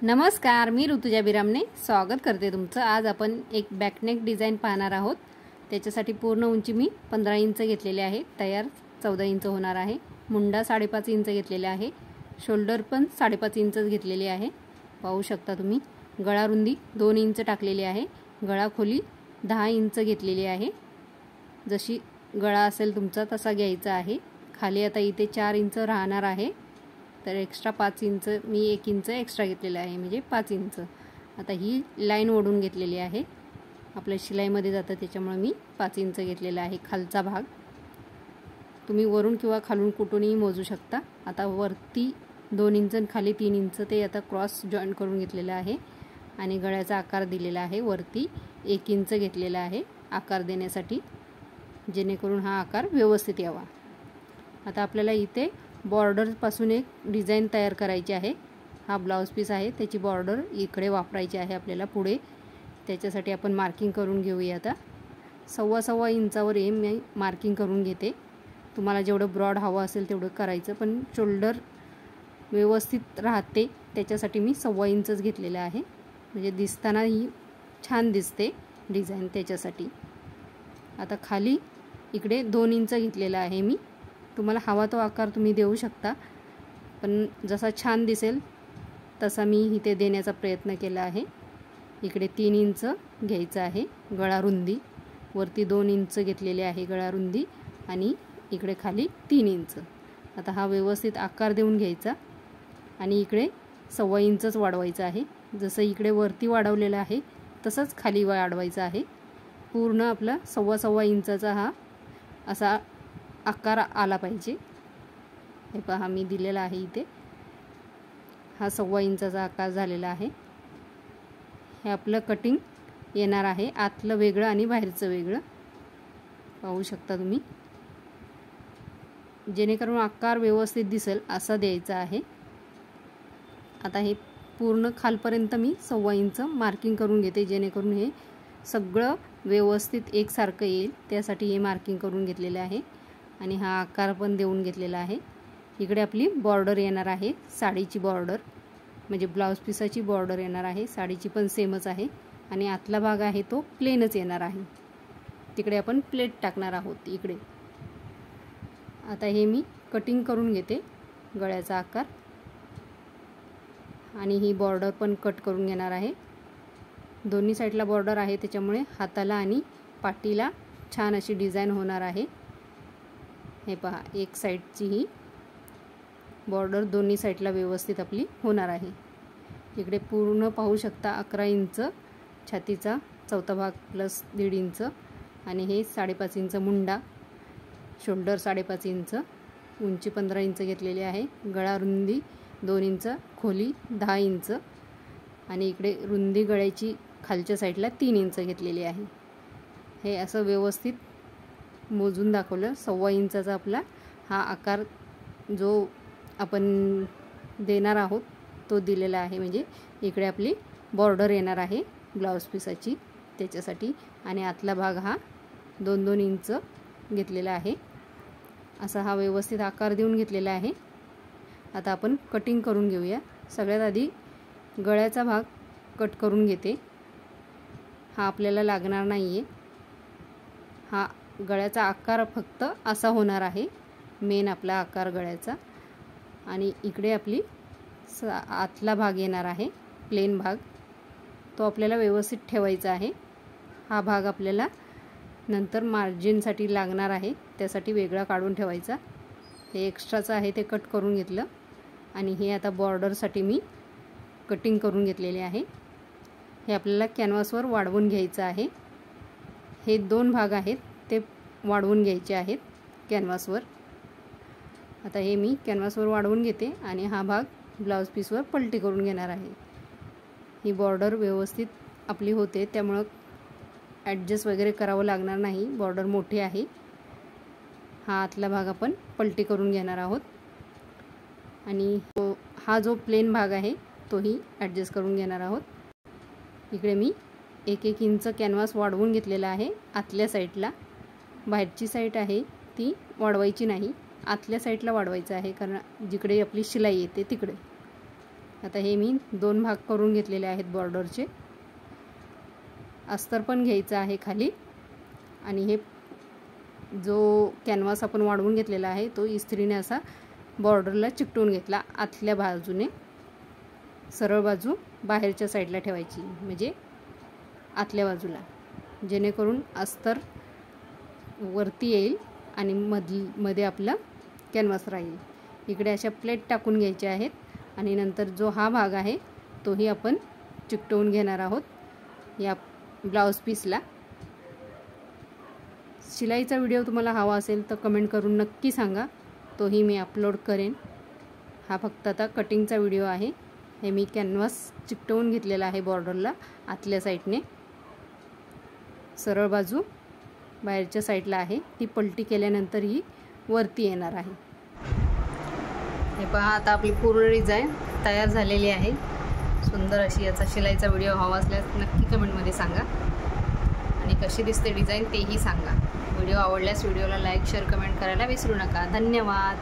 नमस्कार, मी ऋतुजा बिरामने स्वागत करते तुमचं। आज आपण एक बॅकनेक डिझाइन पाहणार आहोत। त्याच्यासाठी पूर्ण उंची मी 15 इंच घेतलेले आहे, तयार 14 इंच होणार आहे। मुंडा 5.5 इंच घेतलेला आहे, शोल्डर पण 5.5 इंच घेतलेले आहे। पाहू शकता तुम्ही। गळा रुंदी 2 इंच टाकलेली आहे, गळा खोली 10 इंच घेतलेली आहे। जशी गळा असेल तुमचा तसा घ्यायचा आहे। खाली आता इथे 4 इंच राहणार आहे, तर एक्स्ट्रा 5 इंच मी 1 इंच एक्स्ट्रा घेतलेला आहे, म्हणजे 5 इंच। आता ही लाईन ओढून घेतलेली आहे, आपल्या शिलाईमध्ये जातं त्याच्यामुळे मी 5 इंच घेतलेला आहे खालचा भाग। तुम्ही वरून किंवा खालून कुठूनही मोजू शकता। आता वरती 2 इंच आणि खाली 3 इंच ते आता क्रॉस जॉईंट करून घेतलेला आहे आणि गळ्याचा आकार दिलेला आहे। वरती 1 इंच घेतलेला आहे आकार देण्यासाठी, जेणेकरून हा आकार व्यवस्थित यावा। आता आपल्याला इथे बॉर्डर पासून एक डिझाइन तयार करायची आहे। हा ब्लाउज पीस आहे, त्याची बॉर्डर इकडे वापरायची आहे आपल्याला पुढे। त्याच्यासाठी आपण मार्किंग करून घेऊया। आता 1.25 इंचावर मी मार्किंग करून घेते। तुम्हाला जेवढं ब्रॉड हवं असेल तेवढं करायचं, पण शोल्डर व्यवस्थित राहते त्याच्यासाठी मी 1.25 इंचच घेतलेलं आहे, म्हणजे दिसताना ही छान दिसते डिझाइन त्याच्यासाठी। आता खाली इकडे 2 इंच घेतलेला आहे मी। तुम्हाला हवा तो आकार तुम्ही देऊ शकता, पण जसा छान दिसेल तसा मी इथे देण्याचा प्रयत्न केला आहे। इकडे 3 इंच घ्यायचं आहे गळा रुंदी, वरती 2 इंच घेतलेले आहे गळा रुंदी आणि इकडे खाली 3 इंच। आता हा व्यवस्थित आकार देऊन घ्यायचा आणि इकडे 1.25 इंचच वाढवायचं आहे। जसं इकडे वरती वाढवलेलं आहे तसंच खाली वाढवायचं आहे। पूर्ण आपला 1.25 इंचाचा हा असा आकार आला पाहिजे। हे पहा मी दिलेला आहे इथे, हा 1.25 इंचाचा आकार झालेला आहे। हे आपलं कटिंग येणार आहे, आतलं वेगळं आणि बाहेरचं वेगळं। पाहू शकता तुम्ही, जेणेकरून आकार व्यवस्थित दिसेल असा द्यायचा आहे। आता हे पूर्ण खालपर्यंत मी 1.25 इंच मार्किंग करून घेते, जेणेकरून हे सगळं व्यवस्थित एकसारखं येईल त्यासाठी हे मार्किंग करून घेतलेले आहे आणि हा आकार पण देऊन घेतलेला आहे। इकडे आपली बॉर्डर येणार आहे, साडीची बॉर्डर, म्हणजे ब्लाउज पीसाची बॉर्डर येणार आहे। साडीची पण सेमच आहे आणि आतला भाग आहे तो प्लेनच येणार आहे। तिकडे आपण प्लेट टाकणार आहोत इकडे। आता हे मी कटिंग करून घेते गळ्याचा आकार आणि ही बॉर्डर पण कट करून घेणार आहे। दोन्ही साईडला बॉर्डर आहे त्याच्यामुळे हाताला आणि पाठीला छान अशी डिझाइन होणार आहे। हे पहा, एक साईडची ही बॉर्डर दोन्ही साईडला व्यवस्थित आपली होणार आहे। इकडे पूर्ण पाहू शकता 11 इंच छातीचा चौथा भाग प्लस 1.5 इंच आणि हे 5.5 इंच मुंडा, शोल्डर 5.5 इंच, उंची 15 इंच घेतलेली आहे। गळा रुंदी 2 इंच, खोली 10 इंच आणि इकडे रुंदी गळ्याची खालच्या साईडला 3 इंच घेतलेली आहे। हे असं व्यवस्थित मोजून दाखवलं। 1.25 इंचाचा आपला हा आकार जो आपण देणार आहोत तो दिलेला आहे, म्हणजे इकडे आपली बॉर्डर येणार आहे ब्लाउज पीसाची त्याच्यासाठी आणि आतला भाग हा 2-2 इंच घेतलेला आहे। असा हा व्यवस्थित आकार देऊन घेतलेला आहे। आता आपण कटिंग करून घेऊया। सगळ्यात आधी गळ्याचा भाग कट करून घेते, हा आपल्याला लागणार नाही आहे। हा गळ्याचा आकार फक्त असा होणार आहे, मेन आपला आकार गळ्याचा। आणि इकडे आपली आतला भाग येणार आहे प्लेन भाग, तो आपल्याला व्यवस्थित ठेवायचा आहे। हा भाग आपल्याला नंतर मार्जिनसाठी लागणार आहे, त्यासाठी वेगळा काढून ठेवायचा। हे एक्स्ट्राचं आहे ते कट करून घेतलं आणि हे आता बॉर्डरसाठी मी कटिंग करून घेतलेले आहे। हे आपल्याला कॅनव्हासवर वाढवून घ्यायचं आहे। हे 2 भाग आहेत ते वाढवून घ्यायचे आहेत कॅनव्हासवर। आता हे मी कॅनव्हासवर वाढवून घेते आणि हा भाग ब्लाउज पीसवर पलटी करून घेणार आहे। ही बॉर्डर व्यवस्थित आपली होते, त्यामुळं ॲडजस्ट वगैरे करावं लागणार नाही, बॉर्डर मोठी आहे। हा आतला भाग आपण पलटी करून घेणार आहोत आणि हा जो प्लेन भाग आहे तोही ॲडजस्ट करून घेणार आहोत। इकडे मी 1-1 इंच कॅनव्हास वाढवून घेतलेला आहे आतल्या साईडला। बाहेरची साईड आहे ती वाढवायची नाही, आतल्या साईडला वाढवायचं आहे, कारण जिकडे आपली शिलाई येते तिकडे। आता हे मी 2 भाग करून घेतलेले आहेत बॉर्डरचे. अस्तर पण घ्यायचं आहे खाली आणि हे जो कॅनव्हास आपण वाढवून घेतलेला आहे तो इस्त्रीने असा बॉर्डरला चिकटवून घेतला. आतल्या बाजूने सरळ बाजू बाहेरच्या साईडला ठेवायची, म्हणजे आतल्या बाजूला, जेणेकरून अस्तर वरती येईल आणि मध्ये आपला कॅनव्हास राहील. इकडे अशा प्लेट टाकून घ्यायच्या आहेत आणि नंतर जो हा भाग आहे तोही आपण चिकटवून घेणार आहोत या ब्लाऊज पीसला. शिलाईचा व्हिडिओ तुम्हाला हवा असेल तर कमेंट करून नक्की सांगा, तोही मी अपलोड करेन. हा फक्त आता कटिंगचा व्हिडिओ आहे. हे मी कॅनव्हास चिकटवून घेतलेला आहे बॉर्डरला आतल्या साईडने. सरळ बाजू बाहेरच्या साईडला आहे, ती पलटी केल्यानंतर ही वरती येणार आहे. हे पहा, आता आपली पूर्ण डिझाईन तयार झालेली आहे. सुंदर अशी. याचा शिलाईचा व्हिडिओ हवा असल्यास नक्की कमेंटमध्ये सांगा आणि कशी दिसते डिझाईन तेही सांगा. व्हिडिओ आवडल्यास व्हिडिओला लाईक शेअर कमेंट करायला विसरू नका. धन्यवाद.